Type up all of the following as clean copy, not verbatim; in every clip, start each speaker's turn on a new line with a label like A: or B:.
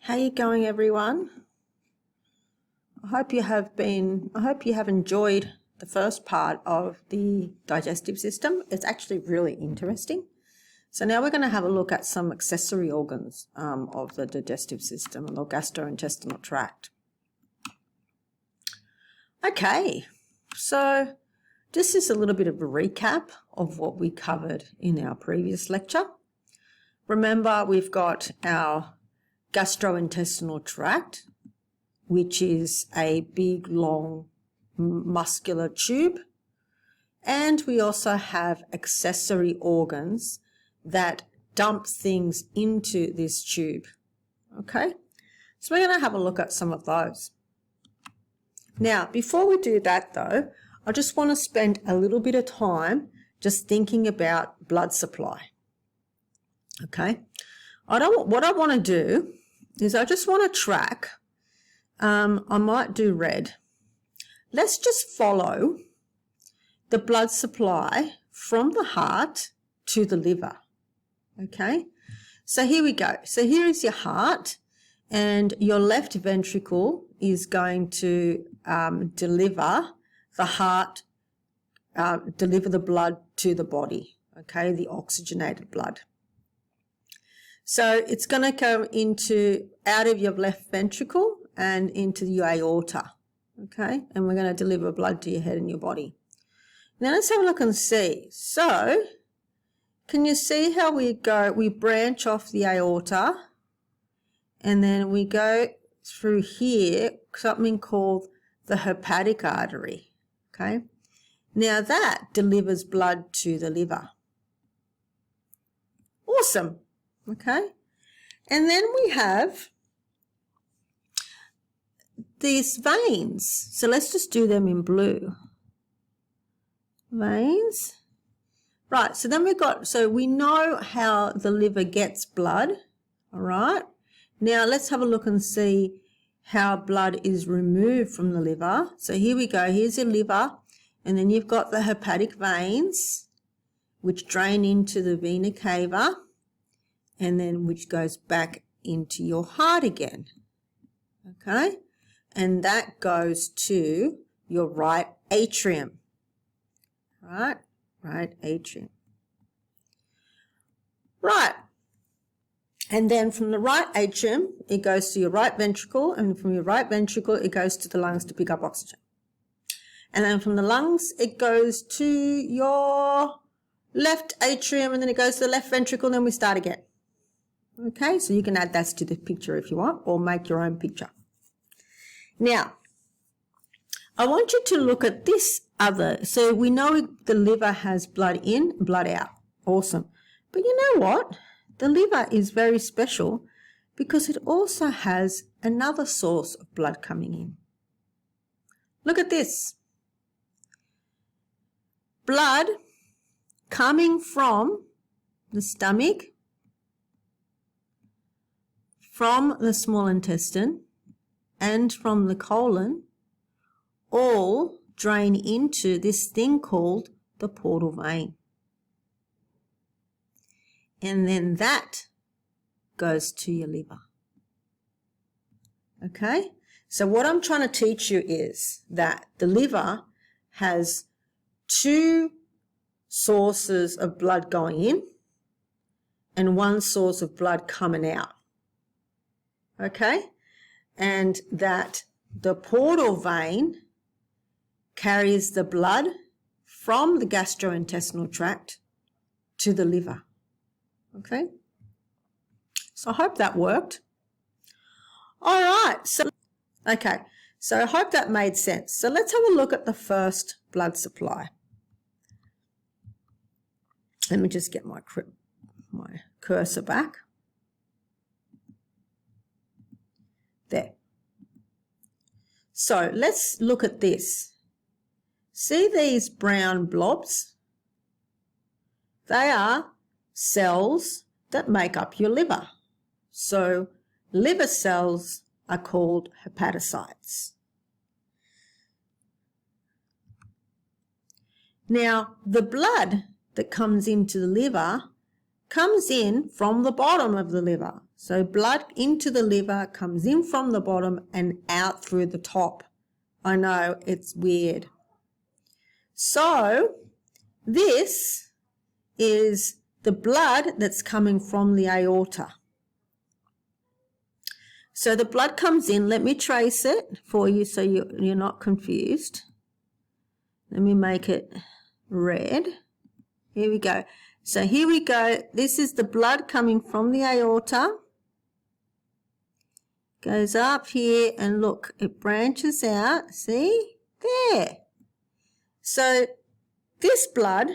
A: How you going, everyone? I hope you have enjoyed the first part of the digestive system. It's actually really interesting. So now we're going to have a look at some accessory organs of the digestive system, or gastrointestinal tract. Okay, so this is a little bit of a recap of what we covered in our previous lecture. Remember, we've got our gastrointestinal tract, which is a big, long, muscular tube. And we also have accessory organs that dump things into this tube. Okay, so we're going to have a look at some of those. Now, before we do that though, I just want to spend a little bit of time just thinking about blood supply. Okay, what I want to do is I just want to track, I might do red. Let's just follow the blood supply from the heart to the liver. Okay, so here we go. So here is your heart, and your left ventricle is going to deliver the blood to the body, okay, the oxygenated blood. So it's going to go out of your left ventricle and into your aorta, okay? And we're going to deliver blood to your head and your body. Now let's have a look and see. So can you see how we branch off the aorta, and then we go through here, something called the hepatic artery, okay? Now that delivers blood to the liver. Awesome. Okay, and then we have these veins. So let's just do them in blue. Veins. Right, so then we know how the liver gets blood, all right? Now let's have a look and see how blood is removed from the liver. So here we go, here's your liver, and then you've got the hepatic veins, which drain into the vena cava, and then which goes back into your heart again, okay? And that goes to your right atrium, right atrium. Right, and then from the right atrium, it goes to your right ventricle, and from your right ventricle, it goes to the lungs to pick up oxygen. And then from the lungs, it goes to your left atrium, and then it goes to the left ventricle, and then we start again. Okay, so you can add that to the picture if you want, or make your own picture. Now, I want you to look at this other. So we know the liver has blood in, blood out. Awesome. But you know what? The liver is very special because it also has another source of blood coming in. Look at this. Blood coming from the stomach, from the small intestine, and from the colon, all drain into this thing called the portal vein. And then that goes to your liver. Okay? So what I'm trying to teach you is that the liver has two sources of blood going in and one source of blood coming out. Okay, and that the portal vein carries the blood from the gastrointestinal tract to the liver. Okay, so I hope that worked. All right, so I hope that made sense. So let's have a look at the first blood supply. Let me just get my cursor back. There. So let's look at this. See these brown blobs? They are cells that make up your liver. So liver cells are called hepatocytes. Now, the blood that comes into the liver comes in from the bottom of the liver. So blood into the liver comes in from the bottom and out through the top. I know, it's weird. So this is the blood that's coming from the aorta. So the blood comes in. Let me trace it for you so you're not confused. Let me make it red. Here we go. So here we go. This is the blood coming from the aorta. Goes up here and look, it branches out. See? There. So this blood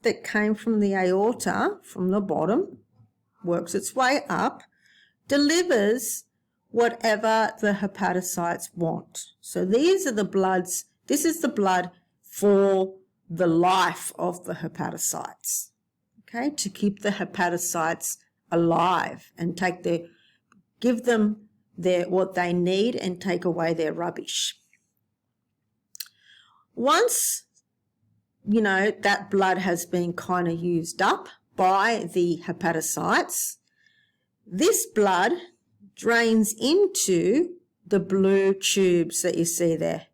A: that came from the aorta, from the bottom, works its way up, delivers whatever the hepatocytes want. So these are the bloods. This is the blood for the life of the hepatocytes, okay, to keep the hepatocytes alive and give them what they need and take away their rubbish. Once, that blood has been kind of used up by the hepatocytes, this blood drains into the blue tubes that you see there.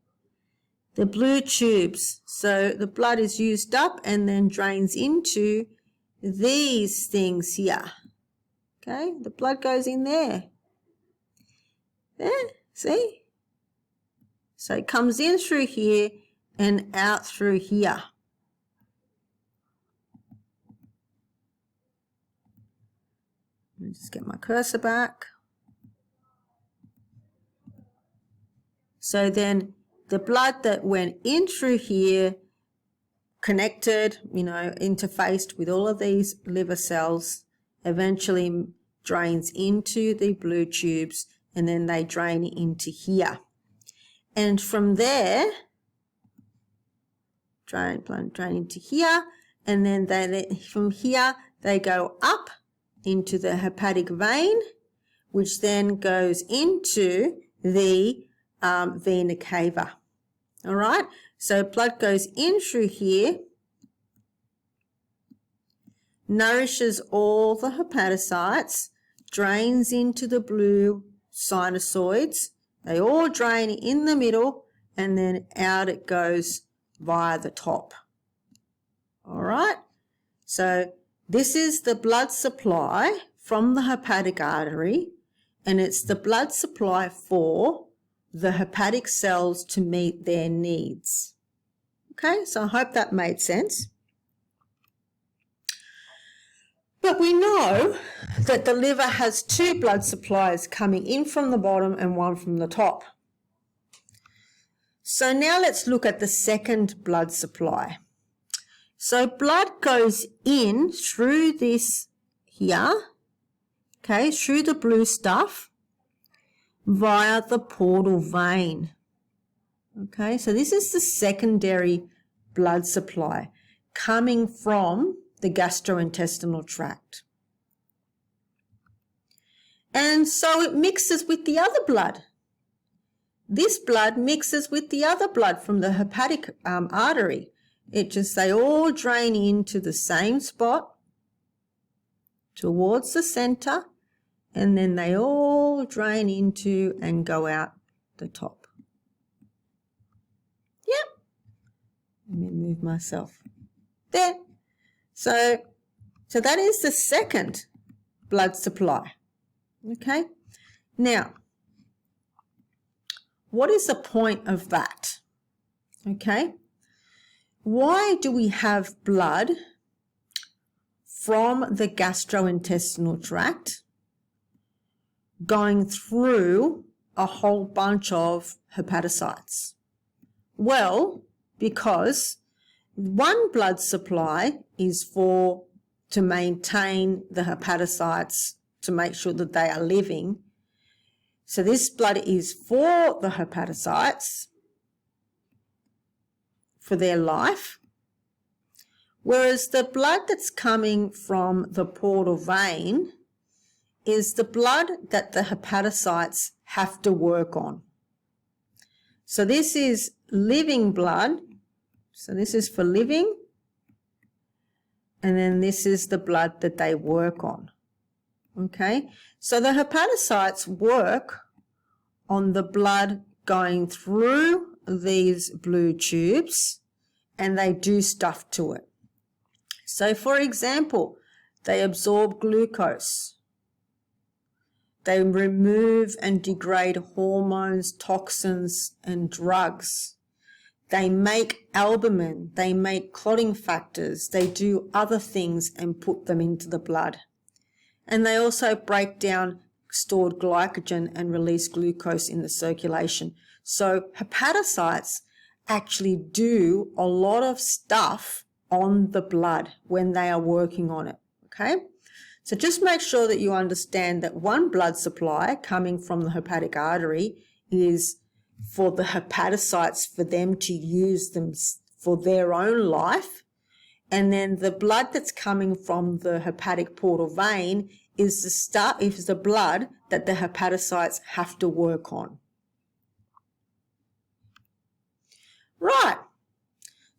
A: The blue tubes. So the blood is used up and then drains into these things here. Okay, the blood goes in there. There, see? So it comes in through here and out through here. Let me just get my cursor back. So then the blood that went in through here, connected, interfaced with all of these liver cells, eventually drains into the blue tubes and then they drain into here. And from there, drain into here, and then from here they go up into the hepatic vein, which then goes into the vena cava. All right, so blood goes in through here, nourishes all the hepatocytes, drains into the blue sinusoids. They all drain in the middle, and then out it goes via the top. All right, so this is the blood supply from the hepatic artery, and it's the blood supply for the hepatic cells to meet their needs. Okay, so I hope that made sense. But we know that the liver has two blood supplies coming in from the bottom and one from the top. So now let's look at the second blood supply. So blood goes in through this here, okay, through the blue stuff via the portal vein. Okay, so this is the secondary blood supply coming from the gastrointestinal tract. And so it mixes with the other blood. This blood mixes with the other blood from the hepatic artery. They all drain into the same spot towards the center, and then they all drain into and go out the top. Yep. Let me move myself. There. So that is the second blood supply. Okay. Now, what is the point of that? Okay. Why do we have blood from the gastrointestinal tract going through a whole bunch of hepatocytes? Well, because one blood supply is to maintain the hepatocytes, to make sure that they are living. So this blood is for the hepatocytes, for their life, whereas the blood that's coming from the portal vein is the blood that the hepatocytes have to work on. So this is living blood. So this is for living, and then this is the blood that they work on. Okay, so the hepatocytes work on the blood going through these blue tubes, and they do stuff to it. So for example, they absorb glucose. They remove and degrade hormones, toxins, and drugs. They make albumin, they make clotting factors, they do other things and put them into the blood. And they also break down stored glycogen and release glucose in the circulation. So hepatocytes actually do a lot of stuff on the blood when they are working on it, okay? So just make sure that you understand that one blood supply coming from the hepatic artery is for the hepatocytes, for them to use them for their own life. And then the blood that's coming from the hepatic portal vein is the blood that the hepatocytes have to work on. Right.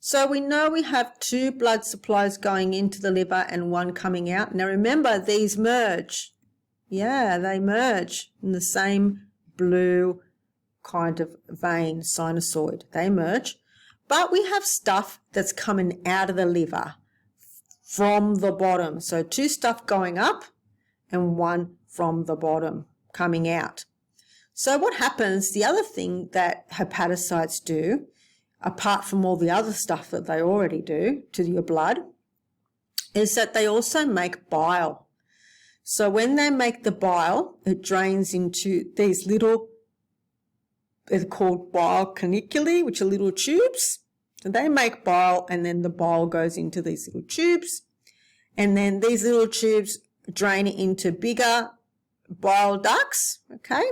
A: So we know we have two blood supplies going into the liver and one coming out. Now remember, these merge. Yeah, they merge in the same blue kind of vein, sinusoid. They merge. But we have stuff that's coming out of the liver from the bottom. So two stuff going up and one from the bottom coming out. So what happens, the other thing that hepatocytes do, apart from all the other stuff that they already do to your blood, is that they also make bile. So when they make the bile, it drains into these little, they're called bile caniculae, which are little tubes. So they make bile, and then the bile goes into these little tubes. And then these little tubes drain into bigger bile ducts, okay?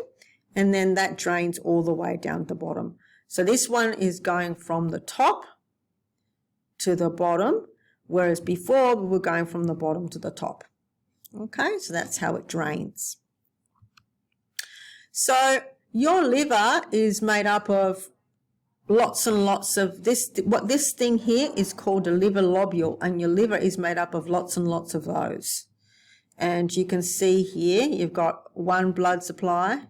A: And then that drains all the way down the bottom. So this one is going from the top to the bottom, whereas before we were going from the bottom to the top. Okay, so that's how it drains. So your liver is made up of lots and lots of this. What this thing here is called a liver lobule, and your liver is made up of lots and lots of those. And you can see here you've got one blood supply,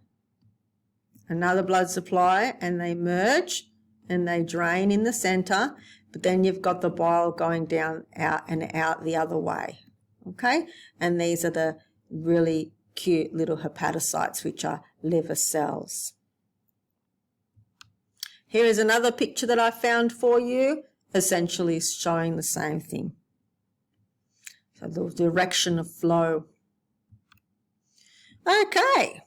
A: another blood supply, and they merge and they drain in the center, but then you've got the bile going down, out and out the other way, okay? And these are the really cute little hepatocytes, which are liver cells. Here is another picture that I found for you, essentially showing the same thing. So the direction of flow. Okay.